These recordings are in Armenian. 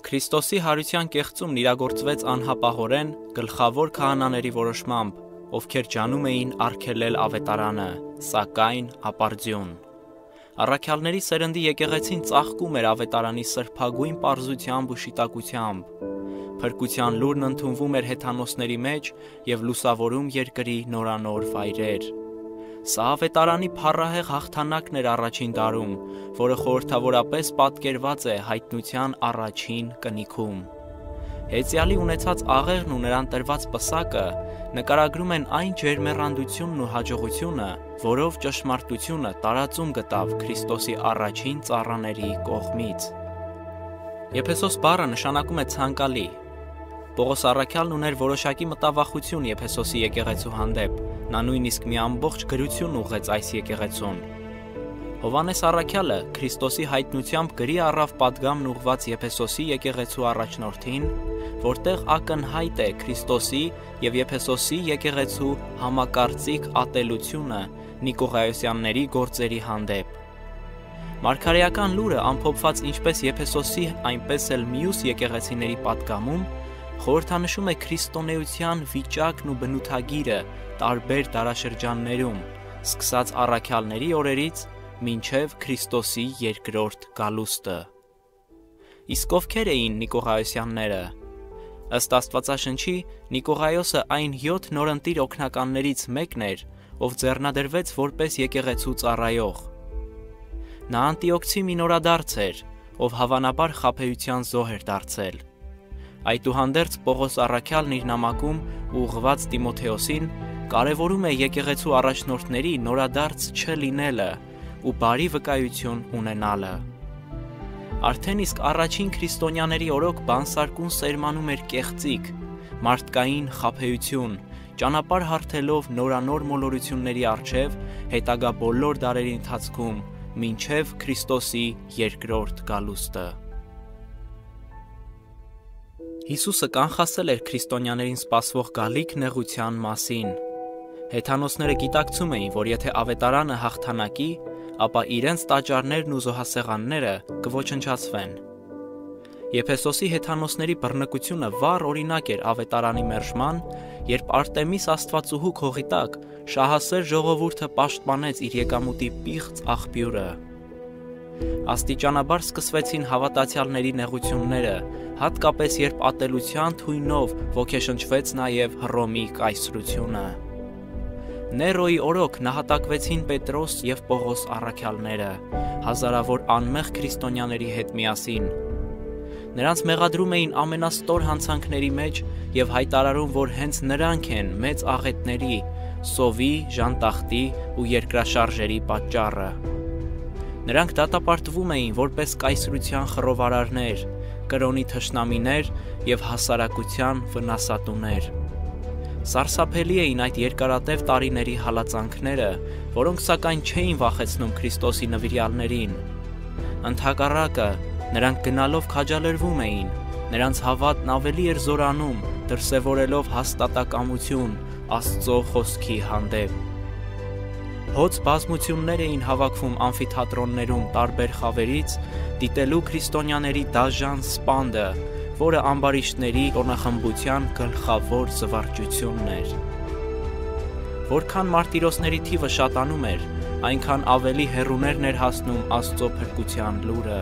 Քրիստոսի հարության կեղծումն իրագործվեց անհապաղորեն գլխավոր քահանաների որոշմամբ, ովքեր ջանում էին արգելել ավետարանը, սակայն ապարդյուն։ Առաքյալների սերնդի եկեղեցին ծաղկում էր ավետարանի սրբագույն պարզությամբ ու շիտակությամբ։ Փրկության լուրն ընդունվում էր հեթանոսների մեջ և լուսավորում երկրի նորանոր վայրեր։ Սա ավետարանի փառահեղ հաղթանակն էր առաջին դարում, որը խորհրդավորապես պատկերված է հայտնության առաջին կնիքում։ Հեծյալի ունեցած աղեղն ու նրան տրված պսակը նկարագրում են այն ջերմեռանդությունն ու հաջողությունը, որով ճշմարտությունը տարածում գտավ Քրիստոսի առաջին ծառաների կողմից։ Եփեսոս բառը նշանակում է ցանկալի։ Պողոս առաքյալն ուներ որոշակի մտավախություն Եփեսոսի եկեղեցու հանդեպ, նա նույնիսկ մի ամբողջ գրություն ուղղեց այս եկեղեցուն։ Հովհաննես առաքյալը Քրիստոսի հայտնությամբ գրի առավ պատգամն ուղղված Եփեսոսի եկեղեցու առաջնորդին, որտեղ ակնհայտ է Քրիստոսի և Եփեսոսի եկեղեցու համակարծիք ատելությունը Նիկողայոսյանների գործերի հանդեպ։ Մարգարեական լուրը ամփոփված ինչպես Եփեսոսի, այնպես էլ մյուս եկեղեցիների պատգամում խորհրդանշում է քրիստոնեության վիճակն ու բնութագիրը տարբեր դարաշրջաններում, սկսած առաքյալների օրերից մինչև Քրիստոսի երկրորդ գալուստը։ Իսկ ովքեր էին Նիկողայոսյանները։ Ըստ Աստվածաշնչի, Նիկողայոսը այն 7 նորընտիր օգնականներից մեկն էր, ով ձեռնադրվեց որպես եկեղեցու ծառայող։ Նա անտիոքցի մի նորադարձ էր, ով հավանաբար խաբեության զոհ էր դարձել։ Այդուհանդերձ Պողոս առաքյալն իր նամակում ուղղված Տիմոթեոսին կարևորում է եկեղեցու առաջնորդների նորադարձ չլինելը ու բարի վկայություն ունենալը։ Արդեն իսկ առաջին քրիստոնյաների օրոք բանսարկուն սերմանում էր կեղծիք, մարդկային խաբեություն, ճանապարհ հարթելով նորանոր մոլորությունների առջև հետագա բոլոր դարերի ընթացքում մինչև Քրիստոսի երկրորդ գալուստը։ Հիսուսը կանխասել էր քրիստոնյաներին սպասվող գալիք նեղության մասին։ Հեթանոսները գիտակցում էին, որ եթե ավետարանը հաղթանակի, ապա իրենց տաճարներն ու զոհասեղանները կոչնչացվեն։ Եփեսոսի հեթանոսների բռնկությունը վառ օրինակ էր ավետարանի մերժման, երբ Արտեմիս աստվածուհու քողի տակ շահասեր ժողովուրդը պաշտպանեց իր եկամուտի պիղծ աղբյուրը։ Աստիճանաբար սկսվեցին հավատացյալների նեղությունները, հատկապես երբ ատելության թույնով ոգեշնչվեց նաև Հռոմի կայսրությունը։ Ներոյի օրոք նահատակվեցին Պետրոս և Պողոս առաքյալները, հազարավոր անմեղ քրիստոնյաների հետ միասին։ Նրանց մեղադրում էին ամենաստոր հանցանքների մեջ և հայտարարում, որ հենց նրանք են մեծ աղետների, սովի, ժանտախտի ու երկրաշարժերի պատճառը։ Նրանք դատապարտվում էին որպես կայսրության խռովարարներ, կրոնի թշնամիներ և հասարակության վնասատուներ։ Սարսափելի էին այդ երկարատև տարիների հալածանքները, որոնք սակայն չէին վախեցնում Քրիստոսի նվիրյալներին։ Ընդհակառակը, նրանք գնալով քաջալերվում էին, նրանց հավատն ավելի էր զորանում, դրսևորելով հաստատակամություն Աստծո խոսքի հանդեպ։ Հոծ բազմություններ էին հավաքվում ամֆիթատրոններում տարբեր խավերից, դիտելու քրիստոնյաների դաժան սպանդը, որը ամբարիշտների տոնախմբության գլխավոր զվարճությունն էր։ Որքան մարտիրոսների թիվը շատանում էր, այնքան ավելի հեռուներն էր հասնում Աստծո փրկության լուրը։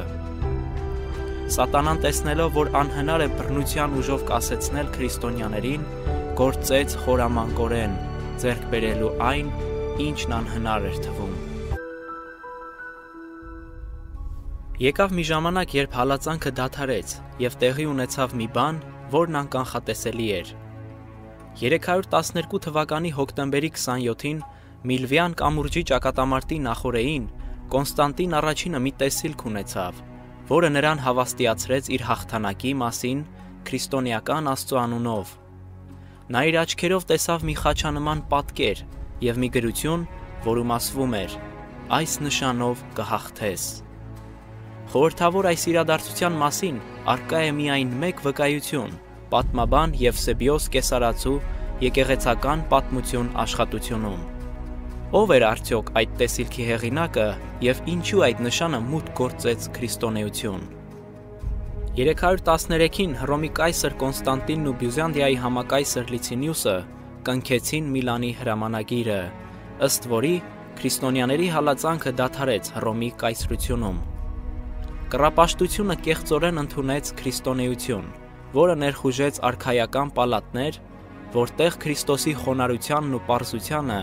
Սատանան տեսնելով, որ անհնար է բռնության ուժով կասեցնել քրիստոնյաներին, գործեց խորամանկորեն, ձեռք բերելու այն, ինչն անհնար էր թվում։ Եկավ մի ժամանակ, երբ հալածանքը դադարեց և տեղի ունեցավ մի բան, որն անկանխատեսելի էր։ 312 թվականի հոկտեմբերի 27-ին Միլվյան կամուրջի ճակատամարտի նախօրեին Կոնստանտին առաջինը մի տեսիլք ունեցավ, որը նրան հավաստիացրեց իր հաղթանակի մասին քրիստոնեական Աստծո անունով։ Նա իր աչքերով տեսավ մի խաչանման պատկեր և մի գրություն, որում ասվում էր. «Այս նշանով կհաղթես»։ Խորհրդավոր այս իրադարձության մասին առկա է միայն մեկ վկայություն՝ պատմաբան Եվսեբիոս Կեսարացու եկեղեցական պատմություն աշխատությունում։ Ո՞վ էր արդյոք այդ տեսիլքի հեղինակը և ինչու այդ նշանը մուտք գործեց քրիստոնեություն։ 313-ին Հռոմի կայսր Կոնստանտինն ու Բյուզանդիայի համակայսր Լիցինիուսը կնքեցին Միլանի հրամանագիրը, ըստ որի քրիստոնյաների հալածանքը դադարեց Հռոմի կայսրությունում։ Կռապաշտությունը կեղծորեն ընդունեց քրիստոնեություն, որը ներխուժեց արքայական պալատներ, որտեղ Քրիստոսի խոնարհությանն ու պարզությանը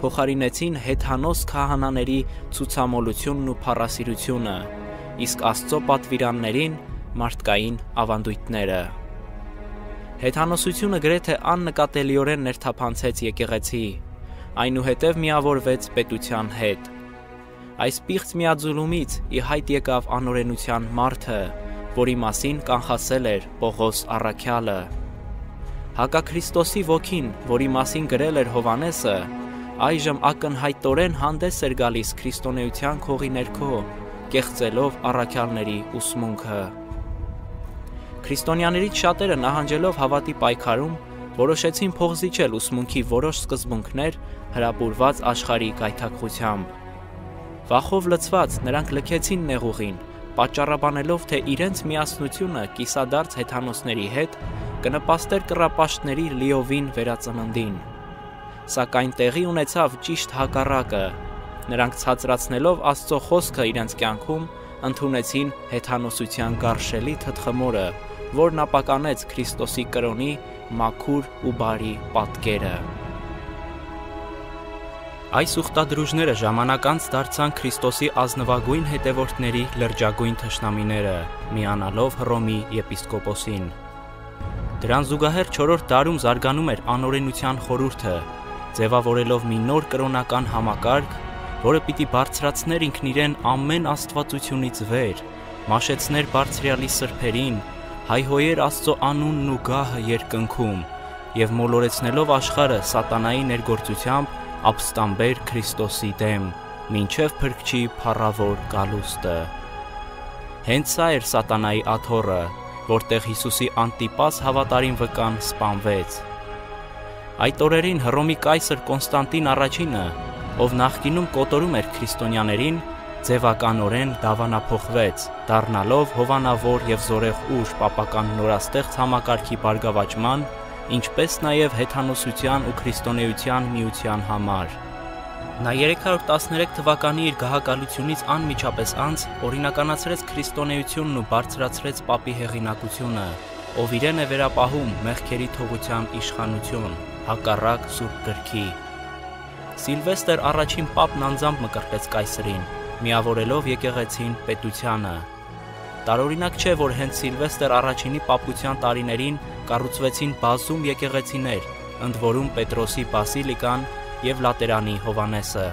փոխարինեցին հեթանոս քահանաների ցուցամոլությունն ու փառասիրությունը, իսկ Աստծո պատվիրաններին մարդկային ավանդույթները։ Հեթանոսությունը գրեթե աննկատելիորեն ներթափանցեց եկեղեցի, այնուհետև միավորվեց պետության հետ։ Այս պիղծ միաձուլումից ի հայտ եկավ անօրենության մարդը, որի մասին կանխասել էր Պողոս առաքյալը։ Հակաքրիստոսի ոգին, որի մասին գրել էր Հովհաննեսը, այժմ ակնհայտորեն հանդես էր գալիս քրիստոնեության քողի ներքո, կեղծելով առաքյալների ուսմունքը։ Քրիստոնյաներից շատերը նահանջելով հավատի պայքարում, որոշեցին փոխզիջել ուսմունքի որոշ սկզբունքներ հրապուրված աշխարհի գայթակղությամբ։ Վախով լցված նրանք լքեցին նեղուղին, պատճառաբանելով, թե իրենց միասնությունը կիսադարձ հեթանոսների հետ կնպաստեր կռապաշտների լիովին վերածննդին։ Սակայն տեղի ունեցավ ճիշտ հակառակը։ Նրանք ցածրացնելով Աստծո խոսքը իրենց կյանքում, ընդունեցին հեթանոսության գարշելի թթխմորը, որն ապականեց Քրիստոսի կրոնի մաքուր ու բարի պատկերը։ Այս ուխտադրուժները ժամանակ անց դարձան Քրիստոսի ազնվագույն հետևորդների լրջագույն թշնամիները, միանալով Հռոմի եպիսկոպոսին։ Դրան զուգահեռ 4-րդ դարում զարգանում էր անօրենության խորհուրդը, ձևավորելով մի նոր կրոնական համակարգ, որը պիտի բարձրացներ ինքն իրեն ամեն աստվածությունից վեր, մաշեցներ բարձրյալի սրբերին, հայհոյեր Աստծո անունն ու գահը երկնքում և մոլորեցնելով աշխարհը սատանայի ներգործությամբ ապստամբեր Քրիստոսի դեմ, մինչև փրկչի փառավոր գալուստը։ Հենց սա էր սատանայի աթոռը, որտեղ Հիսուսի անտիպաս հավատարիմ վկան սպանվեց։ Այդ օրերին Հռոմի կայսր Կոնստանտին առաջինը, ով նախկինում կոտորում էր քրիստոնյաներին, ձևականորեն դավանափոխվեց, դառնալով հովանավոր և զորեղ ուժ պապական նորաստեղծ համակարգի բարգավաճման, ինչպես նաև հեթանոսության ու քրիստոնեության միության համար։ Նա 313 թվականի իր գահակալությունից անմիջապես անց օրինականացրեց քրիստոնեությունն ու բարձրացրեց պապի հեղինակությունը, ով իրեն է վերապահում մեղքերի թողության իշխանություն, հակառակ Սուրբ Գրքի։ Սիլվեստր առաջին պապն անձամբ մկրտեց կայսրին, միավորելով եկեղեցին պետությանը։ Տարօրինակ չէ, որ հենց Սիլվեստր առաջինի պապության տարիներին կառուցվեցին բազում եկեղեցիներ, ընդ որում Պետրոսի բասիլիկան և Լատերանի Հովհաննեսը։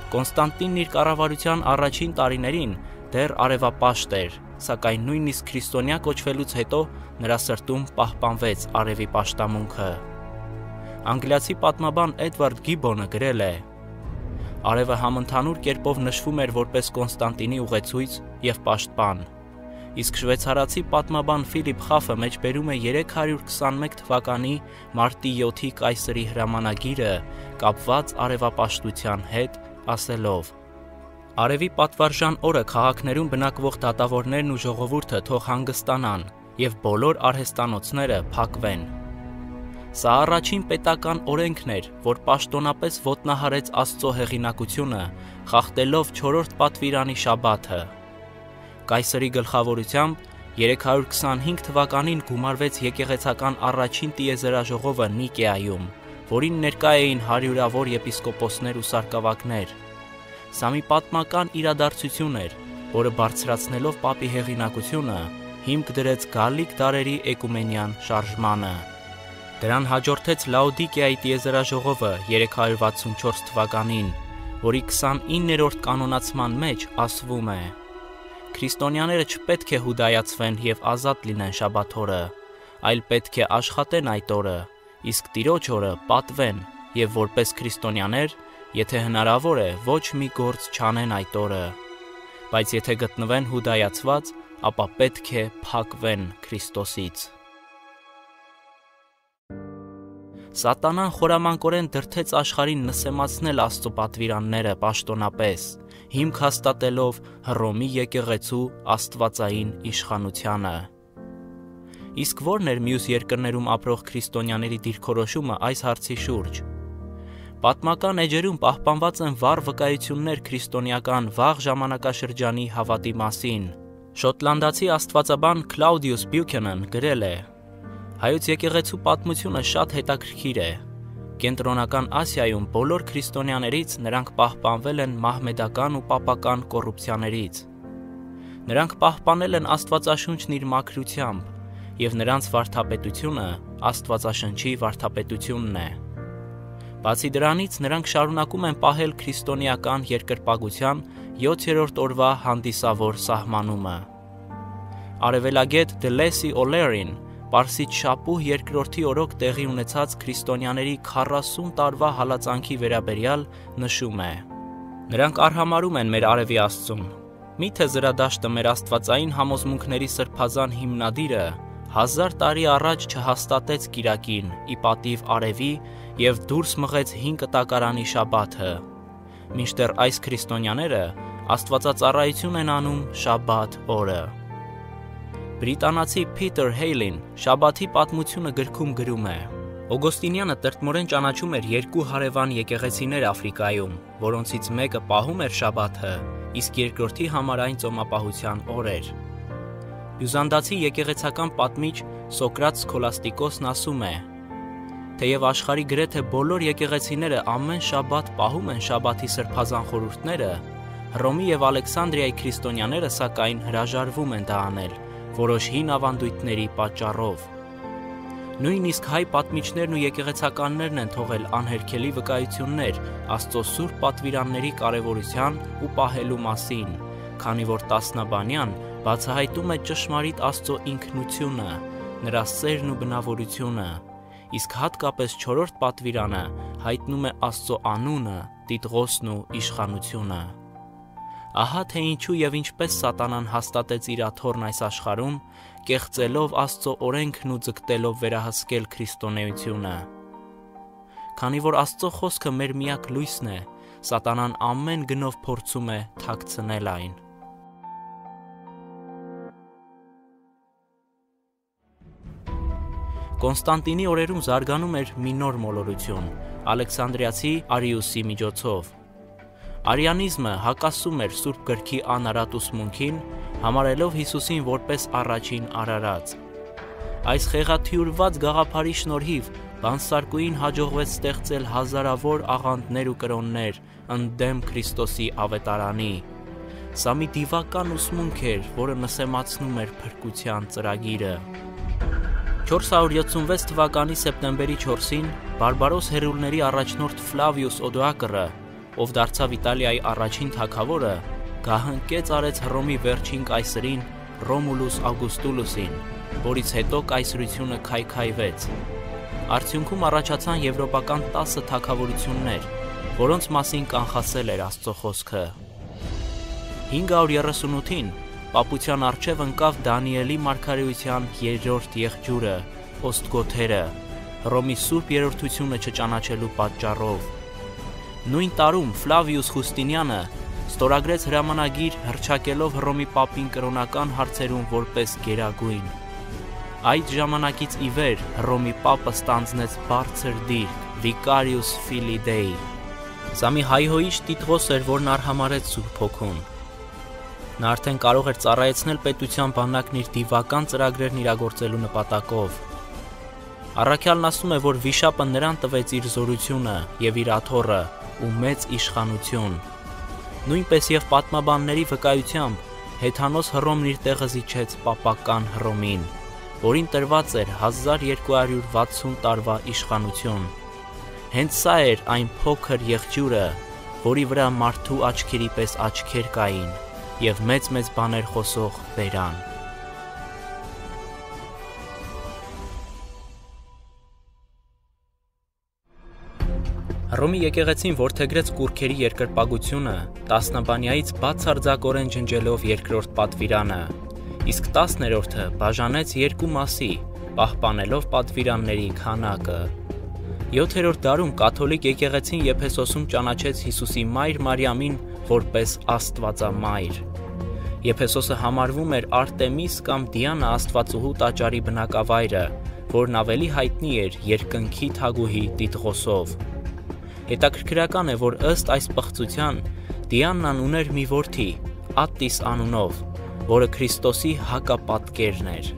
Կոնստանտինն իր կառավարության առաջին տարիներին դեռ արևապաշտ էր, սակայն նույնիսկ քրիստոնյա կոչվելուց հետո նրա սրտում պահպանվեց արևի պաշտամունքը։ Անգլիացի պատմաբան Էդվարդ Գիբոնը գրել է. «Արևը համընդհանուր կերպով նշվում էր որպես Կոնստանտինի ուղեցույց և պաշտպան, իսկ շվեյցարացի պատմաբան Ֆիլիպ Խաֆը մեջբերում է 321 թվականի մարտի 7-ի կայսրի հրամանագիրը կապված արևապաշտության հետ, ասելով. «Արևի պատվարժան օրը քաղաքներում բնակվող դատավորներն ու ժողովուրդը թող հանգստանան և բոլոր արհեստանոցները փակվեն»։ Սա առաջին պետական օրենքն էր, որ պաշտոնապես ոտնահարեց Աստծո հեղինակությունը, խախտելով 4-րդ պատվիրանի շաբաթը։ Կայսրի գլխավորությամբ 325 թվականին գումարվեց եկեղեցական առաջին տիեզերաժողովը Նիկեայում, որին ներկա էին հարյուրավոր եպիսկոպոսներ ու սարկավագներ։ Սա մի պատմական իրադարձություն էր, որը բարձրացնելով պապի հեղինակությունը, հիմք դրեց գալիք դարերի էկումենյան շարժմանը։ Դրան հաջորդեց Լաոդիկեայի տիեզերաժողովը 364 թվականին, որի 29-րդ կանոնացման մեջ ասվում է. «Քրիստոնյաները չպետք է հուդայացվեն և ազատ լինեն շաբաթ օրը, այլ պետք է աշխատեն այդ օրը, իսկ Տիրոջ օրը պատվեն և որպես քրիստոնյաներ, եթե հնարավոր է, ոչ մի գործ չանեն այդ օրը, բայց եթե գտնվեն հուդայացված, ապա պետք է փակվեն Քրիստոսից»։ Սատանան խորամանկորեն դրդեց աշխարհին նսեմացնել Աստծո պատվիրանները պաշտոնապես, հիմք հաստատելով Հռոմի եկեղեցու աստվածային իշխանությանը։ Իսկ ո՞րն էր մյուս երկրներում ապրող քրիստոնյաների դիրքորոշումը այս հարցի շուրջ։ Պատմական էջերում պահպանված են վառ վկայություններ քրիստոնեական վաղ ժամանակաշրջանի հավատի մասին։ Շոտլանդացի աստվածաբան Claudius Buchanan գրել է. Հայոց եկեղեցու պատմությունը շատ հետաքրքիր է։ Կենտրոնական Ասիայում բոլոր քրիստոնյաներից նրանք պահպանվել են մահմեդական ու պապական կոռուպցիաներից։ Նրանք պահպանել են Աստվածաշունչն իր մաքրությամբ, եւ նրանց վարդապետությունը Աստվածաշնչի վարդապետությունն է։ Բացի դրանից, նրանք շարունակում են պահել քրիստոնեական երկրպագության 7-րդ օրվա հանդիսավոր սահմանումը։ Արևելագետ Դելեսի Օլերին Պարսից շապուհ երկրորդի օրոք տեղի ունեցած քրիստոնյաների 40 տարվա հալածանքի վերաբերյալ նշում է. Նրանք արհամարհում են մեր արևի Աստծուն։ Միթե զրադաշտը մեր աստվածային համոզմունքների սրբազան հիմնադիրը 1000 տարի առաջ չհաստատեց կիրակին ի պատիվ արևի եւ դուրս մղեց հին կտակարանի շաբաթը, մինչդեռ այս քրիստոնյաները աստվածածառայություն են անում շաբաթ օրը։ Բրիտանացի Փիթեր Հեյլին շաբաթի պատմությունը գրքում գրում է. Օգոստինյանը տրտմորեն ճանաչում էր երկու հարևան եկեղեցիներ Աֆրիկայում, որոնցից մեկը պահում էր շաբաթը, իսկ երկրորդի համար այն ծոմապահության օր էր։ Բյուզանդացի եկեղեցական պատմիչ Սոկրատ Սքոլաստիկոսն ասում է. Թեև աշխարհի գրեթե բոլոր եկեղեցիները ամեն շաբաթ պահում են շաբաթի սրբազան խորհուրդները, Հռոմի եւ Ալեքսանդրիայի քրիստոնյաները սակայն հրաժարվում են դա անել, որոշ հին ավանդույթների պատճառով։ Նույնիսկ հայ պատմիչներն ու եկեղեցականներն են թողել անհերքելի վկայություններ Աստծո սուրբ պատվիրանների կարևորության ու պահելու մասին, քանի որ Տասնաբանյան բացահայտում է ճշմարիտ Աստծո ինքնությունը, նրա սերն ու բնավորությունը, իսկ հատկապես 4-րդ պատվիրանը հայտնում է Աստծո անունը, տիտղոսն ու իշխանությունը։ Ահա թե ինչու եւ ինչպես Սատանան հաստատեց իր աթոռն այս աշխարհում, կեղծելով Աստծո օրենքն ու ձգտելով վերահսկել քրիստոնեությունը։ Քանի որ Աստծո խոսքը մեր միակ լույսն է, Սատանան ամեն գնով փորձում է թաքցնել այն։ Կոնստանտինի օրերում զարգանում էր մի նոր մոլորություն՝ Ալեքսանդրիացի Արիուսի միջոցով։ Արիանիզմը հակասում էր Սուրբ Գրքի անարատ ուսմունքին, համարելով Հիսուսին որպես առաջին արարած։ Այս խեղաթյուրված գաղափարի շնորհիվ բանսարկուին հաջողվեց ստեղծել հազարավոր աղանդներ ու կրոններ ընդդեմ Քրիստոսի ավետարանի։ Սա մի դիվական ուսմունք էր, որը նսեմացնում էր փրկության ծրագիրը։ 476 թվականի սեպտեմբերի 4-ին բարբարոս հերուլների առաջնորդ Ֆլավիուս Օդոակրը, ով դարձավ Իտալիայի առաջին թագավորը, գահընկեց արեց Հռոմի վերջին կայսրին Ռոմուլուս Ագուստուլուսին, որից հետո կայսրությունը քայքայվեց։ Արդյունքում առաջացան եվրոպական 10 թագավորություններ, որոնց մասին կանխասել էր Աստծո խոսքը։ 538-ին Պապության առջև ընկավ Դանիելի մարգարեության երրորդ եղջյուրը, Օստգոթերը, Հռոմի սուրբ երրորդությունը չճանաչելու պատճառով։ Նույն տարում Ֆլավիուս Խուստինյանը ստորագրեց հրամանագիր հռչակելով Հռոմի պապին կրոնական հարցերում որպես գերագույն։ Այդ ժամանակից ի վեր Հռոմի պապը ստանձնեց բարձր դիրք Vicarius Filii Dei։ Սա մի հայհոյիչ տիտղոս էր, որն արհամարհեց Սուրբ Հոգուն։ Նա արդեն կարող էր ծառայեցնել պետության բանակն իր դիվական ծրագրերն իրագործելու նպատակով։ Առաքյալն ասում է, որ վիշապը նրան տվեց իր զորությունը եւ իր աթոռը ու մեծ իշխանություն։ Նույնպես եւ պատմաբանների վկայությամբ հեթանոս Հռոմն իր տեղը զիջեց պապական Հռոմին, որին տրված էր 1260 տարվա իշխանություն։ Հենց սա էր այն փոքր եղջյուրը, որի վրա մարդու աչքերի պես աչքեր կային եւ մեծ բաներ խոսող բերան։ Հռոմի եկեղեցին որդեգրեց կուռքերի երկրպագությունը Տասնաբանյայից բացարձակորեն ջնջելով երկրորդ պատվիրանը, իսկ 10-րդը բաժանեց երկու մասի, պահպանելով պատվիրանների քանակը։ 7-րդ դարում կաթոլիկ եկեղեցին Եփեսոսում ճանաչեց Հիսուսի մայր Մարիամին որպես Աստվածամայր։ Եփեսոսը համարվում էր Արտեմիս կամ Դիանա աստվածուհու տաճարի բնակավայրը, որն ավելի հայտնի էր երկնքի թագուհի տիտղոսով։ Հետաքրքրական է, որ ըստ այս պղծության Դիանան ուներ մի որդի, Ատտիս անունով, որը Քրիստոսի հակապատկերն էր։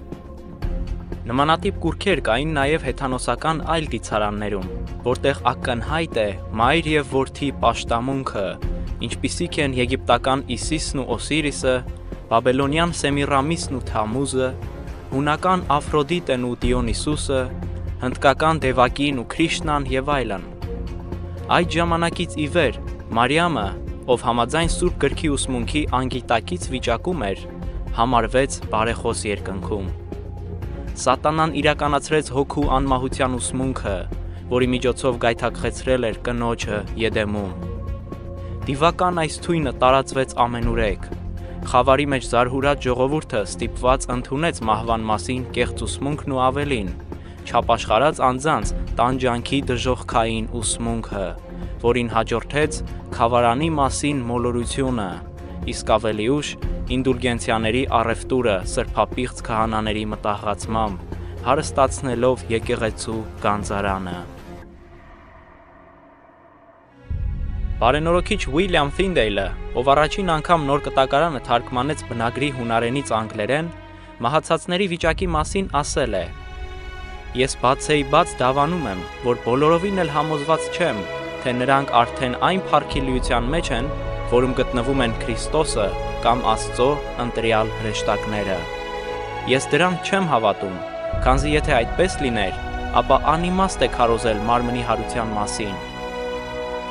Նմանատիպ կուռքեր կային նաև հեթանոսական այլ դիցարաններում, որտեղ ակնհայտ է մայր և որդի պաշտամունքը, ինչպիսիք են եգիպտական Իսիսն ու Օսիրիսը, բաբելոնյան Սեմիրամիսն ու Թամուզը, հունական Աֆրոդիտեն ու Դիոնիսուսը, հնդկական Դևակին ու Քրիշնան և այլն։ Այդ ժամանակից ի վեր Մարիամը, ով համաձայն Սուրբ գրքի ուսմունքի անգիտակից վիճակում էր, համարվեց բարեխոս երկնքում։ Սատանան իրականացրեց հոգու անմահության ուսմունքը, որի միջոցով գայթակղեցրել էր կնոջը Եդեմում։ Դիվական այս թույնը տարածվեց ամենուրեք։ Խավարի մեջ զարհուրած ժողովուրդը ստիպված ընդունեց մահվան մասին կեղծ ուսմունքն ու ավելին, չապաշխարած անձանց տանջանքի դժոխքային ուսմունքը, որին հաջորդեց խավարանի մասին մոլորությունը, իսկ ավելի ուշ ինդուլգենցիաների առևտուրը սրբապիղծ քահանաների մտահղացմամբ, հարստացնելով եկեղեցու գանձարանը։ Բարենորոքիչ Ուիլյամ Թինդեյլը, ով առաջին անգամ նոր կտակարանը թարգմանեց բնագրի հունարենից անգլերեն, մահացածների վիճակի մասին ասել է. «Ես բացեիբաց դավանում եմ, որ բոլորովին էլ համոզված չեմ, թե նրանք արդեն այն փառքիլիության մեջ են, որում գտնվում են Քրիստոսը կամ Աստծո ընտրյալ հրեշտակները։ Ես դրան չեմ հավատում, քանզի եթե այդպես լիներ, ապա անիմաստ է քարոզել մարմնի հարության մասին։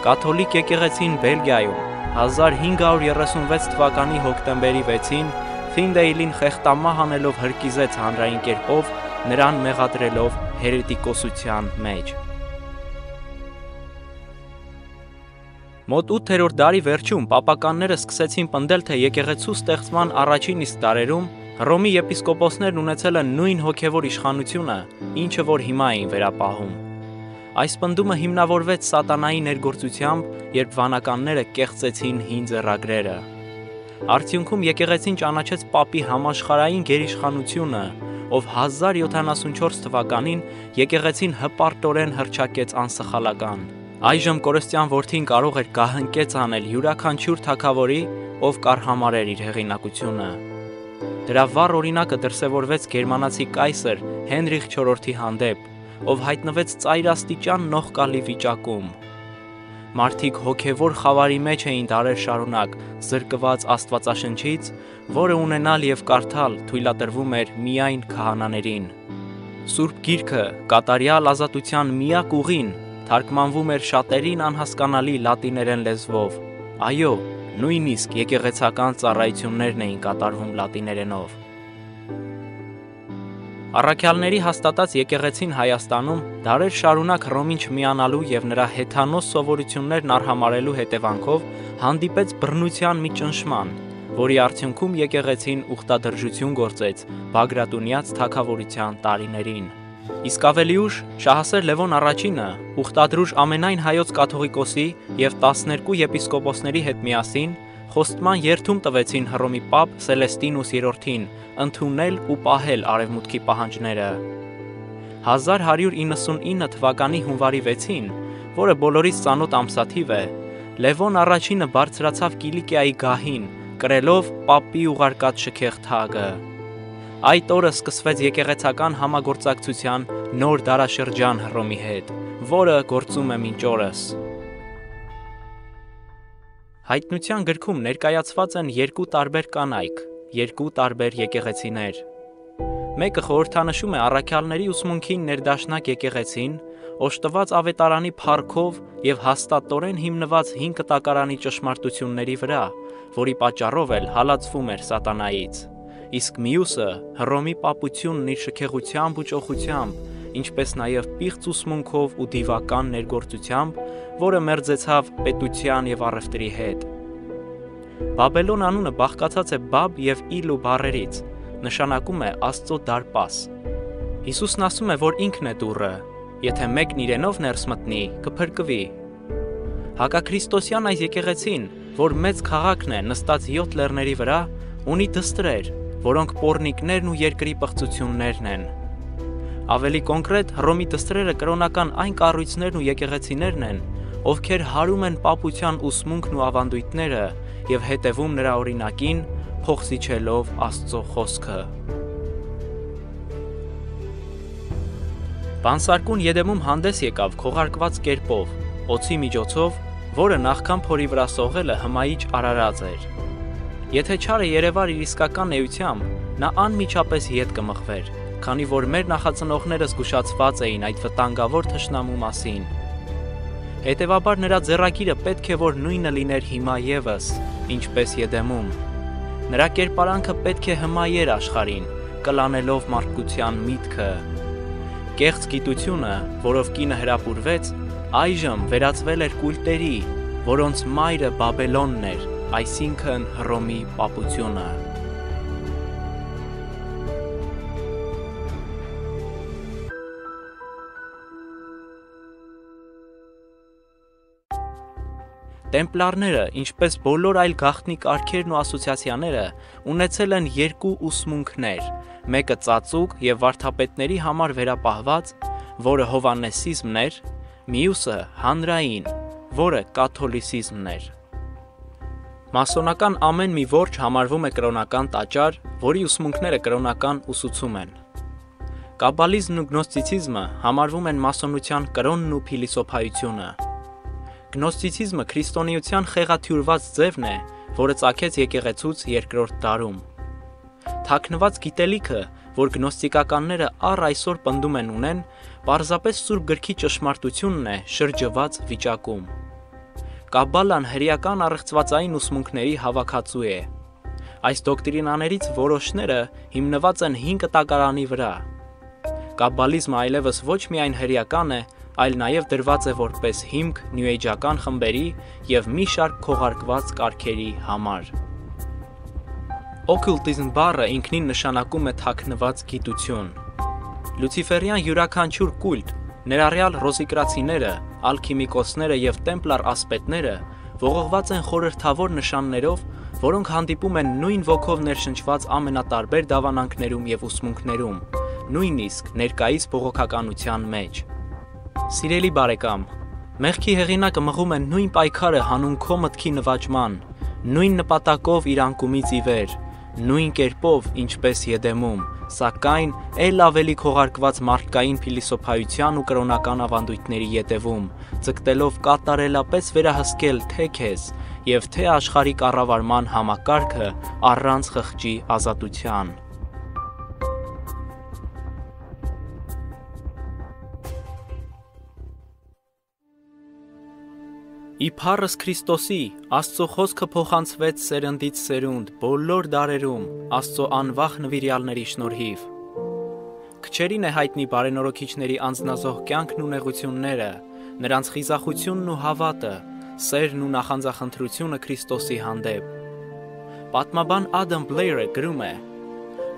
Կաթոլիկ եկեղեցին Բելգիայում 1536 թվականի հոկտեմբերի 6-ին Թինդեյլին խեղտամահ անելով հրկիզեց հանրային կերպով, նրան մեղադրելով հերետիկոսության մեջ»։ Մոտ 8-րդ դարի վերջում պապականները սկսեցին պնդել, թե եկեղեցու ստեղծման առաջին իսկ դարերում Հռոմի եպիսկոպոսներն ունեցել են նույն հոգևոր իշխանությունը, ինչը որ հիմա էին վերապահում։ Այս պնդումը հիմնավորվեց սատանայի ներգործությամբ, երբ վանականները կեղծեցին հին ձեռագրերը։ Արդյունքում եկեղեցին ճանաչեց պապի համաշխարհային գերիշխանությունը, ով 1074 թվականին եկեղեցին հպարտորեն հռչակեց անսխալական։ Այժմ կորստյան որդին կարող էր գահընկեց անել յուրաքանչյուր թագավորի, ով կարհամարեր իր հեղինակությունը։ Դրա վառ օրինակը դրսևորվեց գերմանացի կայսր Հենրիխ IV-ի հանդեպ, ով հայտնվեց ծայրաստիճան նողկալի վիճակում։ Մարդիկ հոգևոր խավարի մեջ էին դարեր շարունակ, զրկված Աստվածաշնչից, որը ունենալ և կարդալ թույլատրվում էր միայն քահանաներին։ Սուրբ Գիրքը կատարյալ ազատության միակ ուղին թարգմանվում էր շատերին անհասկանալի լատիներեն լեզվով։ Այո, նույնիսկ եկեղեցական ծառայություններն էին կատարվում լատիներենով։ Առաքյալների հաստատած եկեղեցին Հայաստանում դարեր շարունակ Հռոմին չմիանալու և նրա հեթանոս սովորություններն արհամարելու հետևանքով հանդիպեց բռնության մի ճնշման, որի արդյունքում եկեղեցին ուխտադրժություն գործեց Բագրատունյաց թագավորության տարիներին։ Իսկ ավելի ուշ Շահասեր Լևոն առաջինը ուխտադրուժ ամենայն հայոց կաթողիկոսի և 12 եպիսկոպոսների հետ միասին խոստման երդում տվեցին Հռոմի պապ Սելեստինուս III-ին ընդունել ու պահել արևմուտքի պահանջները։ 1199 թվականի հունվարի 6-ին, որը բոլորիս ծանոթ ամսաթիվ է, Լևոն առաջինը բարձրացավ Կիլիկիայի գահին, կրելով պապի ուղարկած շքեղ թագը։ Այդ օրը սկսվեց եկեղեցական համագործակցության նոր դարաշրջան Հռոմի հետ, որը գործում է մինչ օրս։ Հայտնության գրքում ներկայացված են երկու տարբեր կանայք, երկու տարբեր եկեղեցիներ։ Մեկը խորհրդանշում է առաքյալների ուսմունքին ներդաշնակ եկեղեցին, օժտված ավետարանի փառքով և հաստատորեն հիմնված հին կտակարանի ճշմարտությունների վրա, որի պատճառով էլ հալածվում էր սատանայից։ Իսկ մյուսը Հռոմի պապությունն իր շքեղությամբ ու ճոխությամբ, ինչպես նաև պիղծ ուսմունքով ու դիվական ներգործությամբ, որը մերձեցավ պետության և առևտրի հետ։ Բաբելոն անունը բաղկացած է Բաբ և Իլու բառերից, նշանակում է Աստծո դարպաս։ Հիսուսն ասում է, որ ինքն է դուռը, Եթե մեկն իրենով ներս մտնի, կփրկվի։ Հակաքրիստոսյան այս եկեղեցին, որ մեծ քաղաքն է նստած 7 լեռների վրա, ունի դստրեր, որոնք պոռնիկներն ու երկրի պղծություններն են։ Ավելի կոնկրետ, Հռոմի դստրերը կրոնական այն կառույցներն ու եկեղեցիներն են, ովքեր հարում են պապության ուսմունքն ու ավանդույթները եւ հետևում նրա օրինակին, փոխզիջելով Աստծո խոսքը։ Բանսարկուն Եդեմում հանդես եկավ քողարկված կերպով, օձի միջոցով, որը նախքան փորի վրա սողելը հմայիչ արարած էր։ Եթե չարը երևար իր իսկական էությամբ, նա անմիջապես ետ կմղվեր, քանի որ մեր նախածնողները զգուշացված էին այդ վտանգավոր թշնամու մասին։ Հետևաբար նրա ձեռագիրը պետք է որ նույնը լիներ հիմա ևս, ինչպես Եդեմում։ Նրա կերպարանքը պետք է հմայեր աշխարհին, կլանելով մարդկության միտքը։ Կեղծ գիտությունը, որով կինը հրապուրվեց, այժմ վերածվել էր կուլտերի, որոնց մայրը Բաբելոնն էր, այսինքն Հռոմի պապությունը։ Տեմպլարները, ինչպես բոլոր այլ գաղտնի կարգերն ու ասոցիացիաները, ունեցել են երկու ուսմունքներ, մեկը ծածուկ և վարդապետների համար վերապահված, որը հովանեսիզմն էր, մյուսը հանրային, որը կաթոլիսիզմն էր։ Մասոնական ամեն մի որջը համարվում է կրոնական տաճար, որի ուսմունքները կրոնական ուսուցում են։ Կաբալիզմն ու գնոստիցիզմը համարվում են մասոնության կրոնն ու փիլիսոփայությունը։ Գնոստիցիզմը քրիստոնեության խեղաթյուրված ձևն է, որը ծագեց եկեղեցուց երկրորդ դարում։ Թաքնված գիտելիքը, որ գնոստիկականները առ այսօր պնդում են ունեն, պարզապես Սուրբ գրքի ճշմարտությունն է շրջված վիճակում։ Կաբալան հրեական առեղծվածային ուսմունքների հավաքածու է։ Այս դոկտրինաներից որոշները հիմնված են 5 կտակարանի վրա։ Կաբալիզմը այլևս ոչ միայն հրեական է, այլ նաև դրված է որպես հիմք նյուեյջական խմբերի և մի շարք քողարկված կարգերի համար։ Օկուլտիզմ բառը ինքնին նշանակում է թաքնված գիտություն։ Լուցիֆերյան յուրաքանչյուր կուլտ, ներառյալ ռոզիկրացիները, ալքիմիկոսները և տեմպլար ասպետները, ողողված են խորհրդավոր նշաններով, որոնք հանդիպում են նույն ոգով ներշնչված ամենատարբեր դավանանքներում և ուսմունքներում, նույնիսկ ներկայիս բողոքականության մեջ։ Սիրելի բարեկամ, մեղքի հեղինակը մղում է նույն պայքարը հանուն քո մտքի նվաճման, նույն նպատակով իր անկումից ի վեր, նույն կերպով, ինչպես Եդեմում, սակայն էլ ավելի քողարկված մարդկային փիլիսոփայության ու կրոնական ավանդույթների ետևում, ձգտելով կատարելապես վերահսկել թե քեզ և թե աշխարհի կառավարման համակարգը առանց խղճի ազատության։ Իբարս Քրիստոսի, Աստծո խոսքը փոխանցվեց սերնդից սերունդ, բոլոր դարերում, Աստծո անվախ նվիրյալների շնորհիվ։ Քչերին է հայտնի բարենորոքիչների անձնազոհ կյանքն ու նեղությունները, նրանց խիզախությունն ու հավատը, սերն ու նախանձախնդրությունը Քրիստոսի հանդեպ։ Պատմաբան Ադամ Բլեյրը գրում է.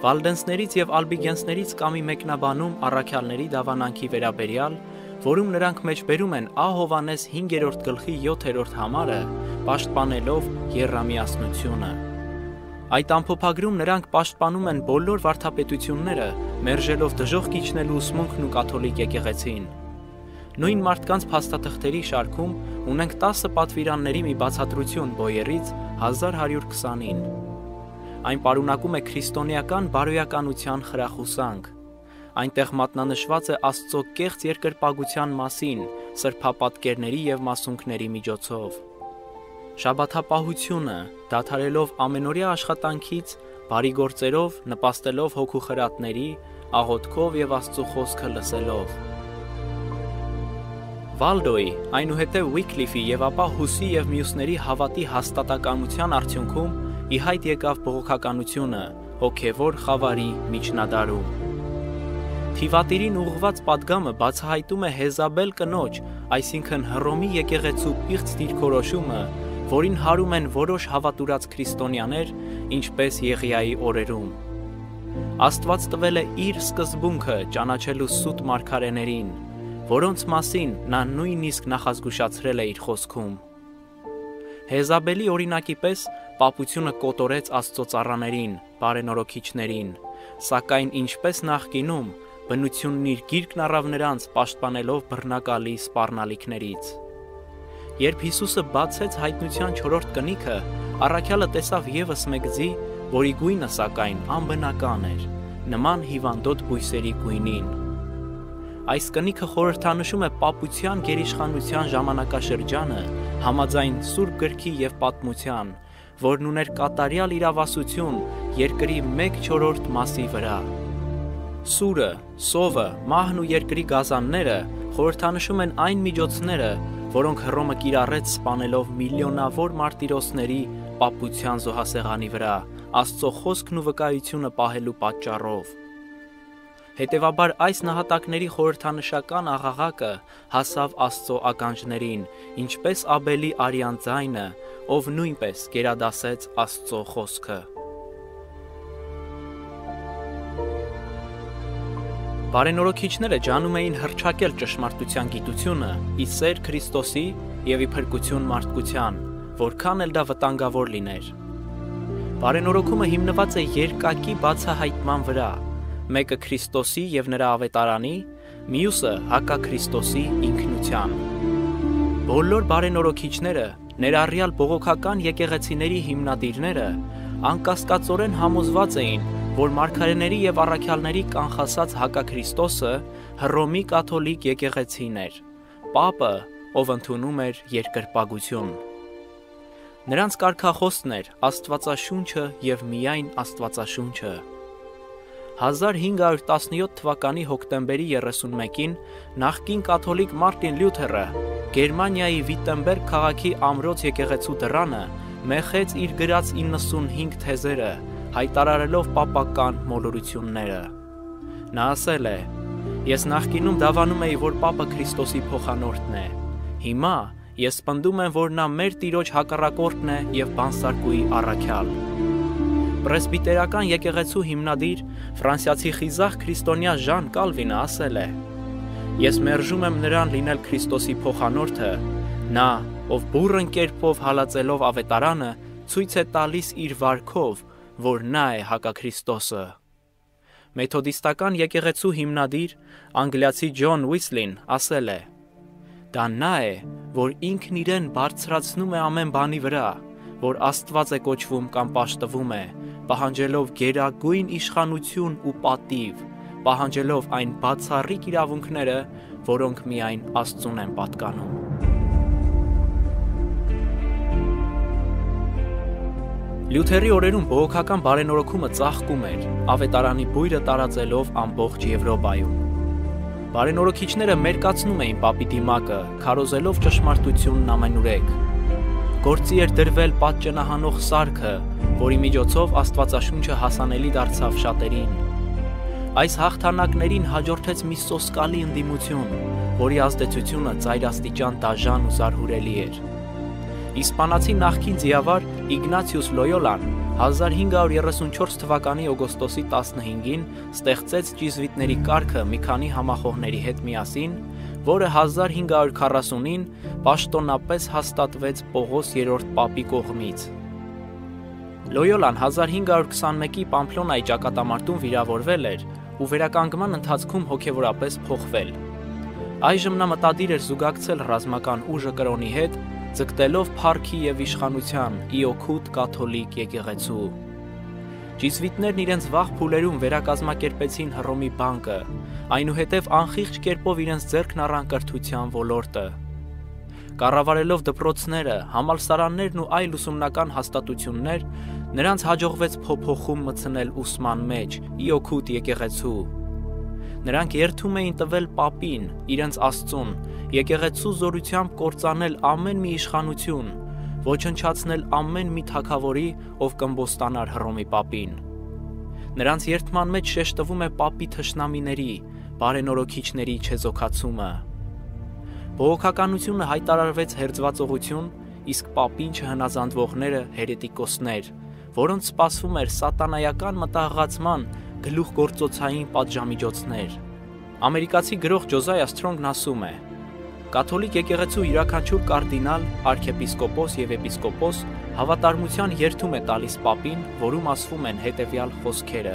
Վալդենսներից և ալբիգենսներից կա մի մեկնաբանում առաքյալների դավանանքի վերաբերյալ, որում նրանք մեջբերում են Ա Հովհաննես 5-րդ գլխի 7-րդ համարը, պաշտպանելով եռամիասնությունը։ Այդ ամփոփագրում նրանք պաշտպանում են բոլոր վարդապետությունները, մերժելով դժոխք իջնելու ուսմունքն ու կաթոլիկ եկեղեցին։ Նույն մարդկանց փաստաթղթերի շարքում ունենք 10 պատվիրանների մի բացատրություն Բոյերից 1120-ին։ Այն պարունակում է քրիստոնեական բարոյականության խրախուսանք։ Այնտեղ մատնանշված է Աստծո կեղծ երկրպագության մասին սրբապատկերների և մասունքների միջոցով։ Շաբաթապահությունը, դադարելով ամենօրյա աշխատանքից, բարի գործերով, նպաստելով հոգու խրատների, աղոթքով և Աստծո խոսքը լսելով։ Վալդոյի, այնուհետև Ուիկլիֆի և ապա Հուսի և մյուսների հավատի հաստատականության արդյունքում ի հայտ եկավ բողոքականությունը հոգևոր խավարի միջնադարում։ Թիվատիրին ուղղված պատգամը բացահայտում է Հեզաբել կնոջ, այսինքն Հռոմի եկեղեցու պիղծ դիրքորոշումը, որին հարում են որոշ հավատուրած քրիստոնյաներ, ինչպես Եղիայի օրերում։ Աստված տվել է իր սկզբունքը ճանաչելու սուտ մարգարեներին, որոնց մասին նա նույնիսկ նախազգուշացրել է իր խոսքում։ Հեզաբելի օրինակի պես պապությունը կոտորեց Աստծո ծառաներին, բարենորոքիչներին, սակայն ինչպես նախկինում, բնությունն իր գիրկն առավ նրանց, պաշտպանելով բռնակալի սպառնալիքներից։ Երբ Հիսուսը բացեց հայտնության 4-րդ կնիքը, առաքյալը տեսավ ևս մեկ ձի, որի գույնը սակայն անբնական էր, նման հիվանդոտ բույսերի գույնին։ Այս կնիքը խորհրդանշում է պապության գերիշխանության ժամանակաշրջանը համաձայն Սուրբ Գրքի և պատմության, որն ուներ կատարյալ իրավասություն երկրի 1/4 մասի վրա։ Սուրը, սովը, մահն ու երկրի գազանները խորհրդանշում են այն միջոցները, որոնք Հռոմը կիրառեց սպանելով միլիոնավոր մարտիրոսների պապության զոհասեղանի վրա, Աստծո խոսքն ու վկայությունը պահելու պատճառով։ Հետևաբար այս նահատակների խորհրդանշական աղաղակը հասավ Աստծո ականջներին, ինչպես Աբելի արյան ձայնը, ով նույնպես գերադասեց Աստծո խոսքը։ Բարենորոքիչները ջանում էին հռչակել ճշմարտության գիտությունը ի սեր Քրիստոսի և ի փրկություն մարդկության, որքան էլ դա վտանգավոր լիներ։ Բարենորոքումը հիմնված է երկակի բացահայտման վրա, մեկը Քրիստոսի և նրա ավետարանի, մյուսը հակաքրիստոսի ինքնության։ Բոլոր բարենորոքիչները, ներառյալ բողոքական եկեղեցիների հիմնադիրները, անկասկածորեն համոզված էին, որ մարգարեների և առաքյալների կանխասած հակաքրիստոսը Հռոմի կաթոլիկ եկեղեցին էր, պապը, ով ընդունում էր երկրպագություն։ Նրանց կարգախոսն էր Աստվածաշունչը և միայն Աստվածաշունչը։ 1517 թվականի հոկտեմբերի 31-ին նախկին կաթոլիկ Մարտին Լյութերը Գերմանիայի Վիտտենբերգ քաղաքի ամրոց եկեղեցու դռանը մեխեց իր գրած 95 թեզերը, հայտարարելով պապական մոլորությունները։ Նա ասել է. «Ես նախկինում դավանում էի, որ պապը Քրիստոսի փոխանորդն է։ Հիմա ես պնդում եմ, որ նա մեր Տիրոջ հակառակորդն է և բանսարկուի առաքյալ»։ Պրեսբիտերական եկեղեցու հիմնադիր, ֆրանսիացի խիզախ քրիստոնյա Ժան Կալվինը ասել է. «Ես մերժում եմ նրան լինել Քրիստոսի փոխանորդը, նա, ով բուռն կերպով հալածելով ավետարանը, ցույց է տալիս իր վարքով, որ նա է հակաքրիստոսը»։ Մեթոդիստական եկեղեցու հիմնադիր, անգլիացի Ջոն Ուիսլին ասել է. «Դա նա է, որ ինքն իրեն բարձրացնում է ամեն բանի վրա, որ Աստված է կոչվում կամ պաշտվում է, պահանջելով գերագույն իշխանություն ու պատիվ, պահանջելով այն բացառիկ իրավունքները, որոնք միայն Աստծուն են պատկանում»։ Լյութերի օրերում բողոքական բարենորոքումը ծաղկում էր, ավետարանի բույրը տարածելով ամբողջ Եվրոպայում։ Բարենորոքիչները մերկացնում էին պապի դիմակը, քարոզելով ճշմարտությունն ամենուրեք։ Գործի էր դրվել պատճենահանող սարքը, որի միջոցով Աստվածաշունչը հասանելի դարձավ շատերին։ Այս հաղթանակներին հաջորդեց մի սոսկալի ընդդիմություն, որի ազդեցությունը ծայրաստիճան դաժան ու զարհուրելի էր։ Իսպանացի նախկին ձիավար Իգնացիուս Լոյոլան 1534 թվականի օգոստոսի 15-ին ստեղծեց ճիզվիտների կարգը մի քանի համախոհների հետ միասին, որը 1540-ին պաշտոնապես հաստատվեց Պողոս III պապի կողմից։ Լոյոլան 1521-ի Պամփլոնայի ճակատամարտում վիրավորվել էր ու վերականգնման ընթացքում հոգևորապես փոխվել։ Այժմ նա մտադիր էր զուգակցել ռազմական ուժը կրոնի հետ, ձգտելով փառքի և իշխանության ի օգուտ կաթոլիկ եկեղեցու։ Ճիզվիտներն իրենց վաղ փուլերում վերակազմակերպեցին Հռոմի բանկը, այնուհետև անխիղճ կերպով իրենց ձեռքն առան կրթության ոլորտը։ Կառավարելով դպրոցները, համալսարաններն ու այլ ուսումնական հաստատություններ, նրանց հաջողվեց փոփոխում մտցնել ուսման մեջ ի օգուտ եկեղեցու։ Նրանք երդում էին տվել պապին, իրենց Աստծուն, եկեղեցու զորությամբ կործանել ամեն մի իշխանություն, ոչնչացնել ամեն մի թագավորի, ով կըմբոստանար Հռոմի պապին։ Նրանց երդման մեջ շեշտվում է պապի թշնամիների, բարենորոքիչների չեզոքացումը։ Բողոքականությունը հայտարարվեց հերձվածողություն, իսկ պապին չհնազանդվողները հերետիկոսներ, որոնց սպասվում էր սատանայական մտահղացման գլուխգործոցային պատժամիջոցներ։ Ամերիկացի գրող Ջոզայա Սթրոնգն ասում է. «Կաթոլիկ եկեղեցու յուրաքանչյուր կարդինալ, արքեպիսկոպոս եւ էպիսկոպոս հավատարմության երդում է տալիս պապին, որում ասվում են հետեւյալ խոսքերը.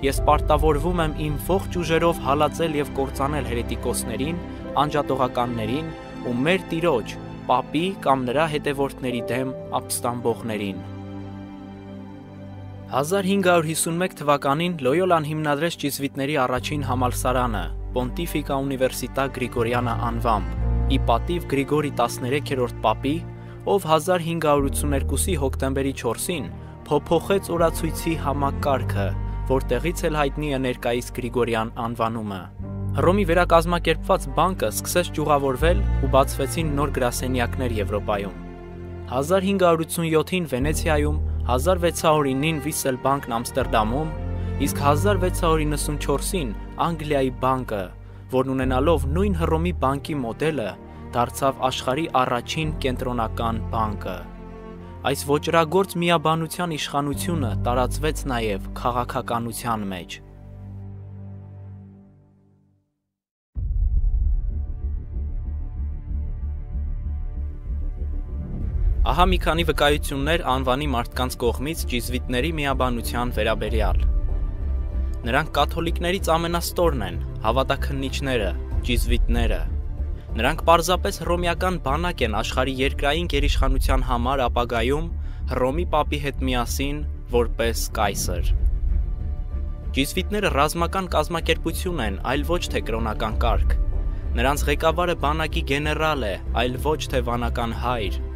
Ես պարտավորվում եմ իմ ողջ ուժերով հալածել եւ կործանել հերետիկոսներին, անջատողականներին ու մեր Տիրոջ, պապի կամ նրա հետևորդների դեմ ապստամբողներին»։ 1551 թվականին Լոյոլան հիմնադրեց ճիզվիտների առաջին համալսարանը Pontificia Universitas Grigoriana անվամբ, ի պատիվ Գրիգորի 13-րդ պապի, ով 1582-ի հոկտեմբերի 4-ին փոփոխեց օրացույցի համակարգը, որտեղից էլ հայտնի է ներկայիս Գրիգորյան անվանումը։ Հռոմի վերակազմակերպված բանկը սկսեց ճյուղավորվել ու բացվեցին նոր գրասենյակներ Եվրոպայում։ 1587-ին Վենեցիայում, 1609-ին Վիսել բանկն Ամստերդամում, իսկ 1694-ին Անգլիայի բանկը, որն ունենալով նույն Հռոմի բանկի մոդելը, դարձավ աշխարհի առաջին կենտրոնական բանկը։ Այս ոճրագործ միաբանության իշխանությունը տարածվեց նաև քաղաքականության մեջ։ Ահա մի քանի վկայություններ անվանի մարդկանց կողմից ճիզվիտների միաբանության վերաբերյալ։ Նրանք կաթոլիկներից ամենաստորն են, հավատաքննիչները, ճիզվիտները։ Նրանք պարզապես հռոմեական բանակ են աշխարհի երկրային գերիշխանության համար ապագայում Հռոմի պապի հետ միասին որպես կայսր։ Ճիզվիտները ռազմական կազմակերպություն են, այլ ոչ թե կրոնական կարգ։ Նրանց ղեկավարը բանակի գեներալ է, այլ ոչ թե վանական հայր։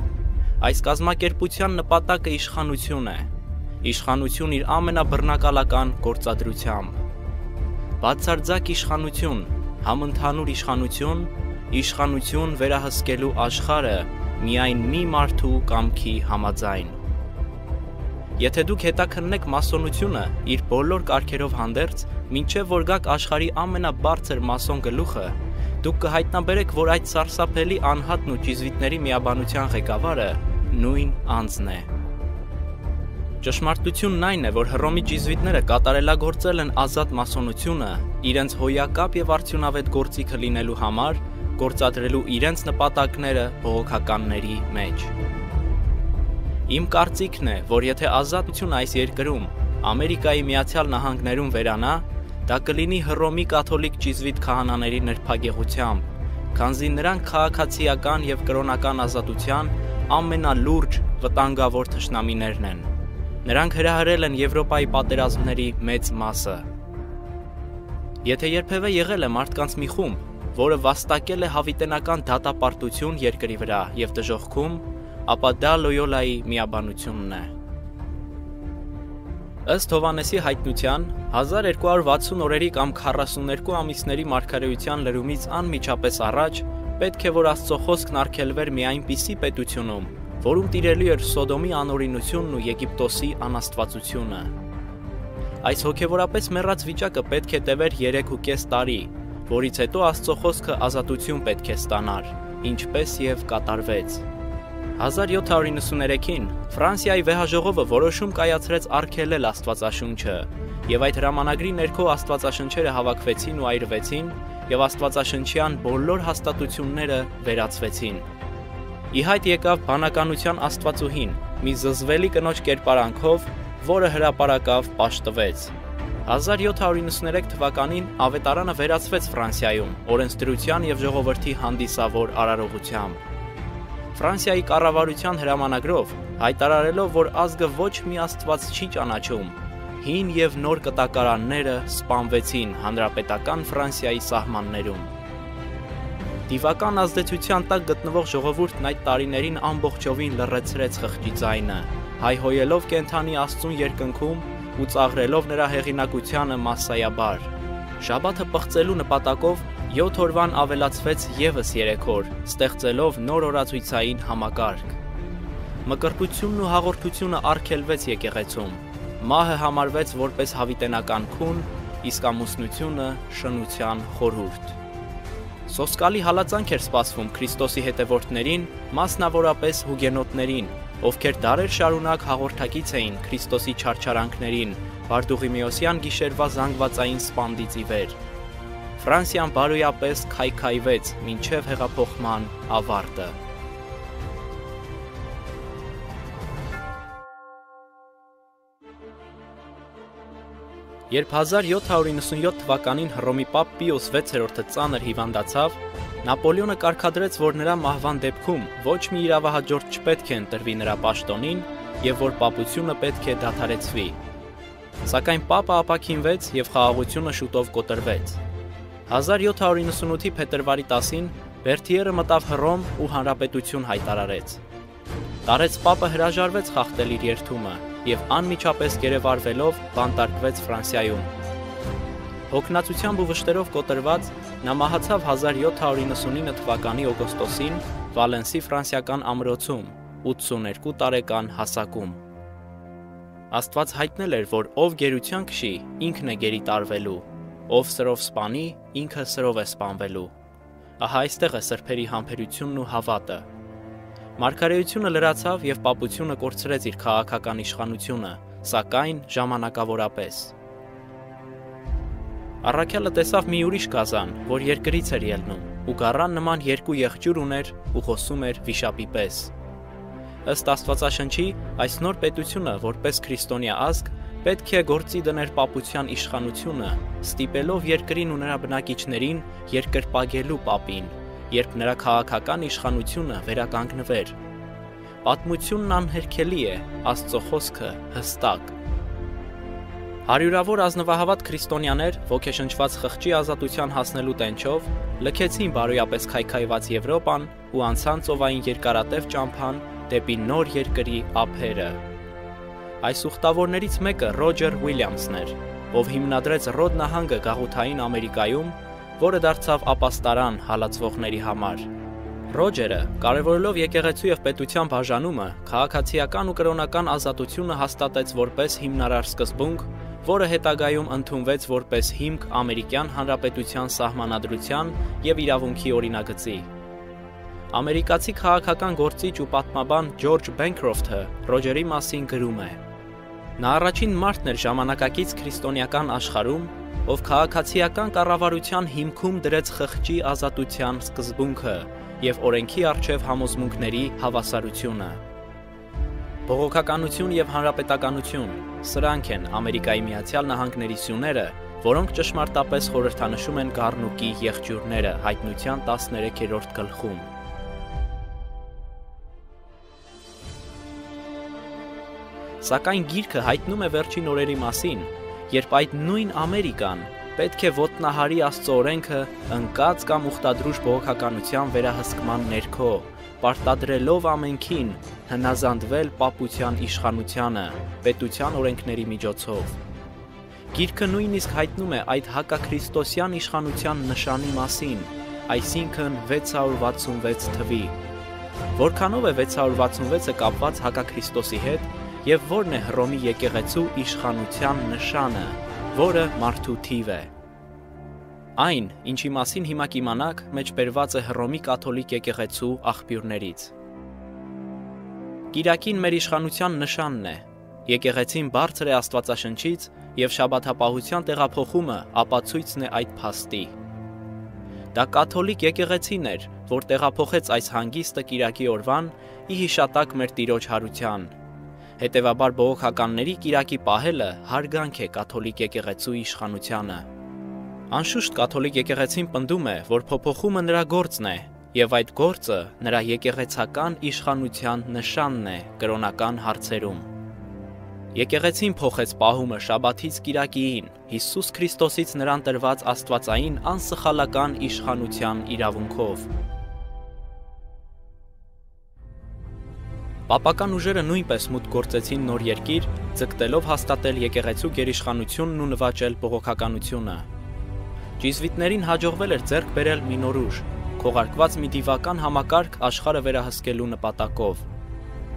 Այս կազմակերպության նպատակը իշխանություն է, իշխանություն իր ամենաբռնակալական գործադրությամբ։ Բացարձակ իշխանություն, համընդհանուր իշխանություն, իշխանություն վերահսկելու աշխարհը միայն մի մարդու կամքի համաձայն։ Եթե դուք հետաքննեք մասոնությունը իր բոլոր կարգերով հանդերձ, մինչև որ գաք աշխարհի ամենաբարձր մասոն գլուխը, դուք կհայտնաբերեք, որ այդ սարսափելի անհատն ու ճիզվիտների միաբանության ղեկավարը նույն անձն է։ Ճշմարտությունն այն է, որ Հռոմի ճիզվիտները կատարելագործել են ազատ մասոնությունը իրենց հոյակապ եւ արդյունավետ գործիքը լինելու համար, գործադրելու իրենց նպատակները բողոքականների մեջ։ Իմ կարծիքն է, որ եթե ազատությունը այս երկրում, Ամերիկայի Միացյալ Նահանգներում վերանա, դա կլինի Հռոմի կաթոլիկ ճիզվիտ քահանաների նրբագեղությամբ, քանզի նրանք քաղաքացիական եւ կրոնական ազատության ամենալուրջ վտանգավոր թշնամիներն են։ Նրանք հրահրել են Եվրոպայի պատերազմների մեծ մասը։ Եթե երբևէ եղել է մարդկանց մի խումբ, որը վաստակել է հավիտենական դատապարտություն երկրի վրա եւ դժոխքում, ապա դա Լոյոլայի միաբանությունն է։ Ըստ Հովհաննեսի հայտնության, 1260 օրերի կամ 42 ամիսների մարգարեության լրումից անմիջապես առաջ պետք է որ Աստծո խոսքն արգելվեր մի այնպիսի պետությունում, որում տիրելու էր Սոդոմի անօրինությունն ու Եգիպտոսի անաստվածությունը։ Այս հոգևորապես մեռած վիճակը պետք է տևեր 3.5 տարի, որից հետո Աստծո խոսքը ազատություն պետք է ստանար, ինչպես եւ կատարվեց։ 1793-ին Ֆրանսիայի վեհաժողովը որոշում կայացրեց արգելել Աստվածաշունչը, եւ այդ հրամանագրի ներքո Աստվածաշնչերը հավաքվեցին ու այրվեցին, եւ Աստվածաշնչյան բոլոր հաստատությունները վերացվեցին։ Ի հայտ եկավ բանականության Աստվածուհին, մի զզվելի կնոջ կերպարանքով, որը հրապարակավ պաշտվեց։ 1793 թվականին ավետարանը վերացվեց Ֆրանսիայում, օրենսդրության եւ ժողովրդի հանդիսավոր արարողությամբ։ Ֆրանսիայի կառավարության հրամանագրով, հայտարարելով, որ ազգը ոչ մի աստված չի ճանաչում, հին եւ նոր կտակարանները սպանվեցին հանրապետական Ֆրանսիայի սահմաններում։ Դիվական ազդեցության տակ գտնվող ժողովուրդն այդ տարիներին ամբողջովին լռեցրեց խղճի ձայնը, հայհոյելով կենդանի Աստծուն երկնքում ու ծաղրելով նրա հեղինակությանը massայաբար։ Շաբաթը պղծելու նպատակով 7 օրվան ավելացվեց եւս 3 օր, ստեղծելով նոր օրացույցային համակարգ։ Մկրտությունն ու հաղորդությունը արգելվեց եկեղեցում։ Մահը համարվեց որպես հավիտենական քուն, իսկ ամուսնությունը շնության խորհուրդ։ Սոսկալի հալածանք էր սպասվում Քրիստոսի հետևորդներին, մասնավորապես հուգենոտներին, ովքեր դարեր շարունակ հաղորդակից էին Քրիստոսի չարչարանքներին, Բարդուղիմեոսյան գիշերվա զանգվածային սպանդից ի վեր։ Ֆրանսիան բարոյապես քայքայվեց մինչև հեղափոխման ավարտը։ Երբ 1797 թվականին Հռոմի Պապ Պիոս 6-րդը ծանր հիվանդացավ, Նապոլեոնը կարգադրեց, որ նրա մահվան դեպքում ոչ մի իրավահաջորդ չպետք է ընտրվի նրա պաշտոնին և որ պապությունը պետք է դադարեցվի։ Սակայն Պապը ապաքինվեց և խաղաղությունը շուտով կոտրվեց։ 1798-ի փետրվարի 10-ին Բերթիերը մտավ Հռոմ ու հանրապետություն հայտարարեց։ Տարեց Պապը հրաժարվեց խախտել իր երդումը և անմիջապես գերեվարվելով բանտարկվեց Ֆրանսիայում։ Հոգնածությամբ ու վշտերով կոտրված նա մահացավ 1799 թվականի օգոստոսին Վալենսի ֆրանսիական ամրոցում 82 տարեկան հասակում։ Աստված հայտնել էր, որ ով գերության քշի, ինքն է գերի տարվելու, ով սրով սպանի, ինքը սրով է սպանվելու։ Ահա այստեղ է սրբերի համբերությունն ու հավատը։ Մարգարեությունը լրացավ և պապությունը կորցրեց իր քաղաքական իշխանությունը, սակայն ժամանակավորապես։ Առաքյալը տեսավ մի ուրիշ գազան, որ երկրից էր ելնում, ու գառան նման երկու եղջյուր ուներ ու խոսում էր վիշապի պես։ Ըստ Աստվածաշնչի, այս նոր պետությունը, որպես քրիստոնյա ազգ, պետք է գործի դներ պապության իշխանությունը, ստիպելով երկրին ու նրա բնակիչներին երկրպագելու պապին, երբ նրա քաղաքական իշխանությունը վերականգնվեր։ Պատմությունն անհերքելի է, Աստծո խոսքը հստակ։ Հարյուրավոր ազնվահավատ քրիստոնյաներ, ոգեշնչված խղճի ազատության հասնելու տենչով, լքեցին բարոյապես քայքայված Եվրոպան ու անցան ծովային երկարատև ճամփան դեպի նոր երկրի ափերը։ Այս ուխտավորներից մեկը Ռոջեր Ուիլյամսն էր, ով հիմնադրեց Ռոդ նահանգը Գաղութային Ամերիկայում, որը դարձավ ապաստարան հալածվողների համար։ Ռոջերը, կարևորելով եկեղեցու և պետության բաժանումը, քաղաքացիական ու կրոնական ազատությունը հաստատեց որպես հիմնարար սկզբունք, որը հետագայում ընդունվեց որպես հիմք Ամերիկյան Հանրապետության սահմանադրության և իրավունքի օրինագծի։ Ամերիկացի քաղաքական գործիչ ու պատմաբան Ջորջ Բենքրոֆթը Ռոջերի մասին գրում է. Նա առաջին մարդն էր ժամանակակից քրիստոնեական աշխարհում, ով քաղաքացիական կառավարության հիմքում դրեց խղճի ազատության սկզբունքը և օրենքի առջև համոզմունքների հավասարությունը։ Բողոքականություն և հանրապետականություն, սրանք են Ամերիկայի Միացյալ Նահանգների սյուները, որոնք ճշմարտապես խորհրդանշում են Գառնուկի եղջյուրները հայտնության 13-րդ գլխում։ Սակայն գիրքը հայտնում է վերջին օրերի մասին, երբ այդ նույն Ամերիկան պետք է ոտնահարի Աստծո օրենքը ընկած կամ ուխտադրուժ բողոքականության վերահսկման ներքո, պարտադրելով ամենքին հնազանդվել պապության իշխանությանը, պետության օրենքների միջոցով։ Գիրքը նույնիսկ հայտնում է այդ հակաքրիստոսյան իշխանության նշանի մասին, այսինքն 666 թվի։ Որքանով է 666-ը կապված հակաքրիստոսի հետ և որն է Հռոմի եկեղեցու իշխանության նշանը, որը մարդու թիվ է։ Այն, ինչի մասին հիմա կիմանաք, մեջբերված է Հռոմի կաթոլիկ եկեղեցու աղբյուրներից։ Կիրակին մեր իշխանության նշանն է, եկեղեցին բարձր է Աստվածաշնչից և շաբաթապահության տեղափոխումը ապացույցն է այդ փաստի։ Դա կաթոլիկ եկեղեցին էր, որ տեղափոխեց այս հանգիստը կիրակի օրվան ի հիշատակ մեր Տիրոջ հարության։ Հետևաբար բողոքականների կիրակի պահելը հարգանք է կաթոլիկ եկեղեցու իշխանությանը։ Անշուշտ կաթոլիկ եկեղեցին պնդում է, որ փոփոխումը նրա գործն է, և այդ գործը նրա եկեղեցական իշխանության նշանն է կրոնական հարցերում։ Եկեղեցին փոխեց պահումը շաբաթից կիրակիին, Հիսուս Քրիստոսից նրան տրված աստվածային անսխալական իշխանության իրավունքով։ Պապական ուժերը նույնպես մուտք գործեցին նոր երկիր, ձգտելով հաստատել եկեղեցու գերիշխանությունն ու նվաճել բողոքականությունը։ Ջիզվիտներին հաջողվել էր ձեռք բերել մի նոր ուժ, քողարկված մի դիվական համակարգ աշխարհը վերահսկելու նպատակով։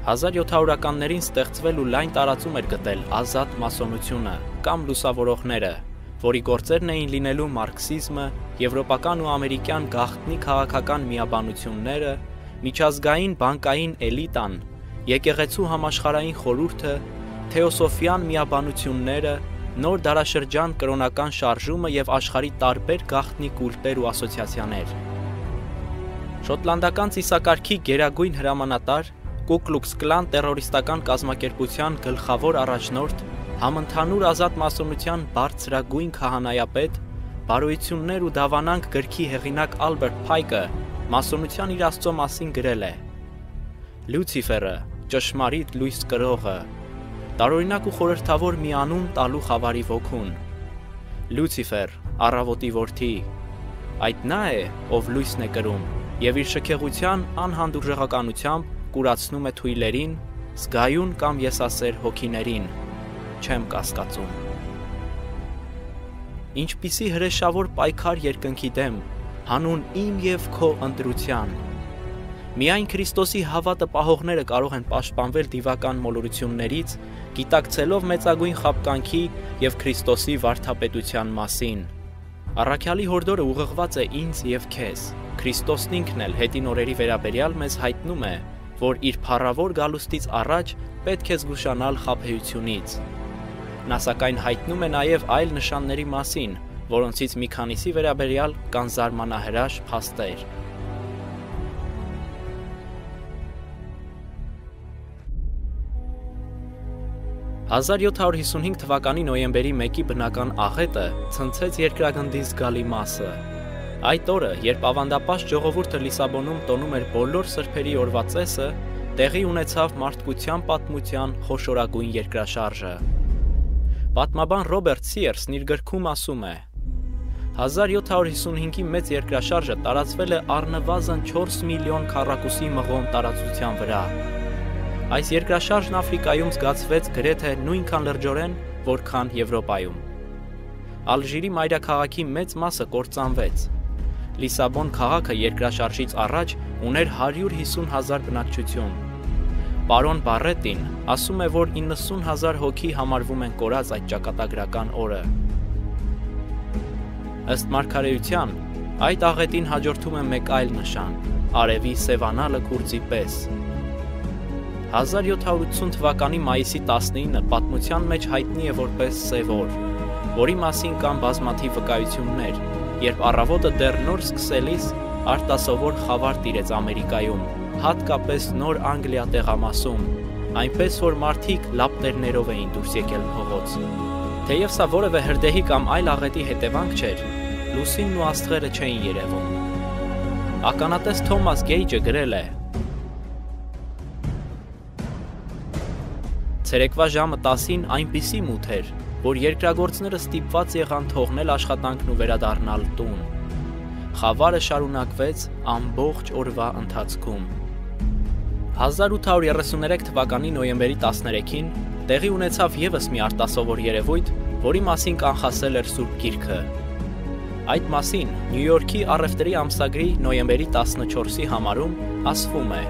1700-ականներին ստեղծվել ու լայն տարածում էր գտել ազատ մասոնությունը կամ լուսավորողները, որի գործերն էին լինելու մարքսիզմը, եվրոպական ու ամերիկյան գաղտնի քաղաքական միաբանությունները, միջազգային բանկային էլիտան, եկեղեցու համաշխարհային խորհուրդը, թեոսոֆիան միաբանությունները, նոր դարաշրջան կրոնական շարժումը և աշխարհի տարբեր գաղտնի կուլտեր ու ասոցիացիաներ։ Շոտլանդական ծիսակարգի գերագույն հրամանատար, Ku Klux Klan տերորիստական կազմակերպության գլխավոր առաջնորդ, համընդհանուր ազատ մասոնության բարձրագույն քահանայապետ, բարոյություններ ու դավանանք գրքի հեղինակ Ալբերտ Փայկը մասոնության իր Աստծո մասին գրել է. Լյուցիֆերը, ճշմարիտ լույս կրողը, տարօրինակ ու խորհրդավոր մի անուն տալու խավարի ոգուն։ Լյուցիֆեր, առավոտի որդի, այդ նա է, ով լույսն է կրում, և իր շքեղության անհանդուրժողականությամբ կուրացնում է թույլերին, զգայուն կամ եսասեր հոգիներին, չեմ կասկածում։ Ինչպիսի հրեշավոր պայքար երկնքի դեմ, հանուն իմ և քո ընտրության։ Միայն Քրիստոսի հավատը պահողները կարող են պաշտպանվել դիվական մոլորություններից, գիտակցելով մեծագույն խաբկանքի և Քրիստոսի վարդապետության մասին։ Առաքյալի հորդորը ուղղված է ինձ և քեզ։ Քրիստոսն ինքն էլ հետին օրերի վերաբերյալ մեզ հայտնում է, որ իր փառավոր գալուստից առաջ պետք է զգուշանալ խաբեությունից։ Նա սակայն հայտնում է նաև այլ նշանների մասին, որոնցից մի քանիսի վերաբերյալ կան զարմանահրաշ փաստեր։ 1755 թվականի նոյեմբերի 1-ի բնական աղետը ցնցեց երկրագնդի զգալի մասը։ Այդ օրը, երբ ավանդապաշտ ժողովուրդը Լիսաբոնում տոնում էր բոլոր սրբերի օրվա ծեսը, տեղի ունեցավ մարդկության պատմության խոշորագույն երկրաշարժը։ Պատմաբան Ռոբերտ Սիերսն իր գրքում ասում է. 1755-ի մեծ երկրաշարժը տարածվել է առնվազն 4 միլիոն քառակուսի մղոն տարածության վրա։ Այս երկրաշարժն Աֆրիկայում զգացվեց գրեթե նույնքան լրջորեն, որքան Եվրոպայում։ Ալժիրի մայրաքաղաքի մեծ մասը կործանվեց։ Լիսաբոն քաղաքը երկրաշարժից առաջ ուներ 150,000 բնակչություն։ Պարոն Բարետին ասում է, որ 90,000 հոգի համարվում են կորած այդ ճակատագրական օրը։ Ըստ մարգարեության, այդ աղետին հաջորդում է մեկ այլ նշան՝ արևի սևանալը կուրծի պես։ 1780 թվականի մայիսի 19-ը պատմության մեջ հայտնի է որպես Սև օր, որի մասին կան բազմաթիվ վկայություններ, երբ առավոտը դեռ նոր սկսելիս արտասովոր խավար տիրեց Ամերիկայում, հատկապես Նոր Անգլիա տեղամասում, այնպես որ մարդիկ լապտերներով էին դուրս եկել փողոց։ Թեև սա որևէ հրդեհի կամ այլ աղետի հետևանք չէր, լուսինն ու աստղերը չէին երևում։ Ականատես Թոմաս Գեյջը գրել է. Ցերեկվա ժամը 10-ին այնպիսի մութ էր, որ երկրագործները ստիպված եղան թողնել աշխատանքն ու վերադառնալ տուն։ Խավարը շարունակվեց ամբողջ օրվա ընթացքում։ 1833 թվականի նոյեմբերի 13-ին տեղի ունեցավ ևս մի արտասովոր երևույթ, որի մասին կանխասել էր Սուրբ Գիրքը։ Այդ մասին Նյու Յորքի առևտրի ամսագրի նոյեմբերի 14-ի համարում ասվում է.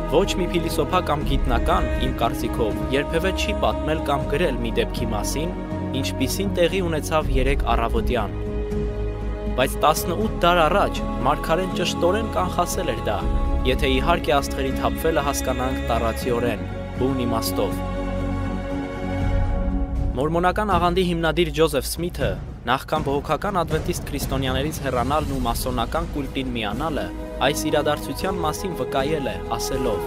Ոչ մի փիլիսոփա կամ գիտնական, իմ կարծիքով, երբևէ չի պատմել կամ գրել մի դեպքի մասին, ինչպիսին տեղի ունեցավ 3 առավոտյան։ Բայց 18 դար առաջ մարգարեն ճշտորեն կանխասել էր դա, եթե իհարկե աստղերի թափվելը հասկանանք տառացիորեն, բուն իմաստով։ Մորմոնական աղանդի հիմնադիր Ջոզեֆ Սմիթը, նախքան բողոքական ադվենտիստ քրիստոնյաներից հեռանալն ու մասոնական կուլտին միանալը, այս իրադարձության մասին վկայել է, ասելով.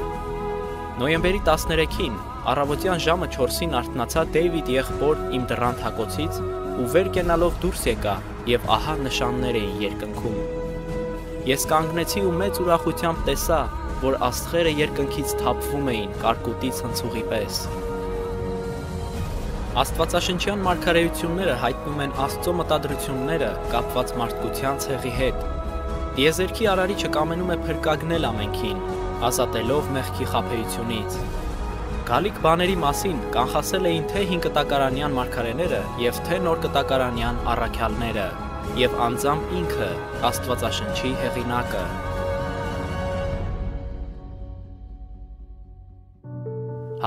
Նոյեմբերի 13-ին, առավոտյան ժամը 4-ին արթնացա Դեյվիդ եղբոր իմ դռան թակոցից ու վեր կենալով դուրս եկա և ահա նշաններ էին երկնքում։ Ես կանգնեցի ու մեծ ուրախությամբ տեսա, որ աստղերը երկնքից թափվում էին կարկուտի ցնցուղի պես։ Աստվածաշնչյան մարգարեությունները հայտնում են Աստծո մտադրությունները կապված մարդկության ցեղի հետ։ Տիեզերքի արարիչը կամենում է փրկագնել ամենքին, ազատելով մեղքի խաբեությունից։ Գալիք բաների մասին կանխասել էին թե հինկտակարանյան մարգարեները և թե նոր կտակարանյան առաքյալները, և անձամբ ինքը Աստվածաշնչի հեղինակը։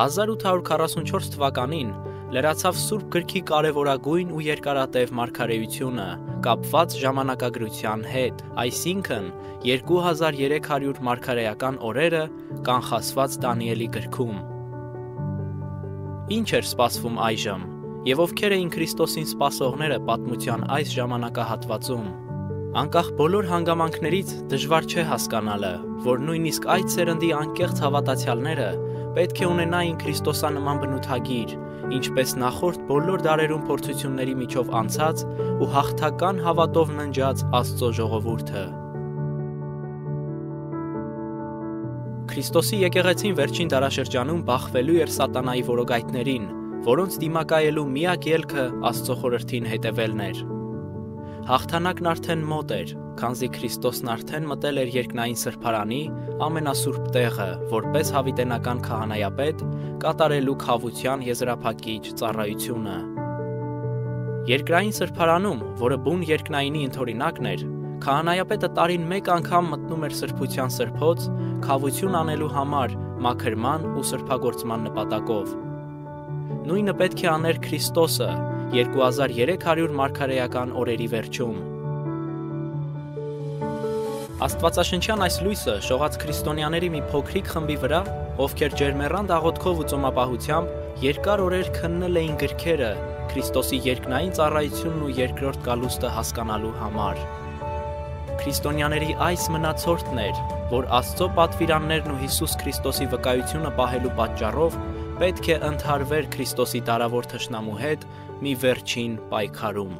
1844 թվականին լրացավ Սուրբ Գրքի կարևորագույն ու երկարատև մարգարեությունը, կապված ժամանակագրության հետ, այսինքն 2300 մարգարեական օրերը կանխասված Դանիելի գրքում։ Ինչ էր սպասվում այժմ։ Եվ ովքեր էին Քրիստոսին սպասողները պատմության այս ժամանակահատվածում։ Անկախ բոլոր հանգամանքներից դժվար չէ հասկանալը, որ նույնիսկ այդ սերնդի անկեղծ հավատացյալները պետք է ունենային Քրիստոսանման բնութագիր, ինչպես նախորդ բոլոր դարերում փորձությունների միջով անցած ու հաղթական հավատով ննջած Աստծո ժողովուրդը։ Քրիստոսի եկեղեցին վերջին դարաշրջանում բախվելու էր սատանայի որոգայթներին, որոնց դիմակայելու միակ ելքը Աստծո խորհրդին հետևելն էր։ Հաղթանակն արդեն մոտ էր, քանզի Քրիստոսն արդեն մտել էր երկնային սրբարանի ամենասուրբ տեղը, որպես հավիտենական քահանայապետ, կատարելու քավության եզրափակիչ ծառայությունը։ Երկրային սրբարանում, որը բուն երկնայինի ընդօրինակն էր, քահանայապետը տարին մեկ անգամ մտնում էր սրբության սրբոց, քավություն անելու համար, մաքրման ու սրբագործման նպատակով։ Նույնը պետք է աներ Քրիստոսը 2300 մարգարեական օրերի վերջում։ Աստվածաշնչյան այս լույսը շողաց քրիստոնյաների մի փոքրիկ խմբի վրա, ովքեր ջերմեռանդ աղոթքով ու ծոմապահությամբ երկար օրեր քննել էին գրքերը Քրիստոսի երկնային ծառայությունն ու երկրորդ գալուստը հասկանալու համար։ Քրիստոնյաների այս մնացորդն էր, որ Աստծո պատվիրաններն ու Հիսուս Քրիստոսի վկայությունը պահելու պատճառով պետք է ընդհարվեր Քրիստոսի դարավոր թշնամու հետ մի վերջին պայքարում։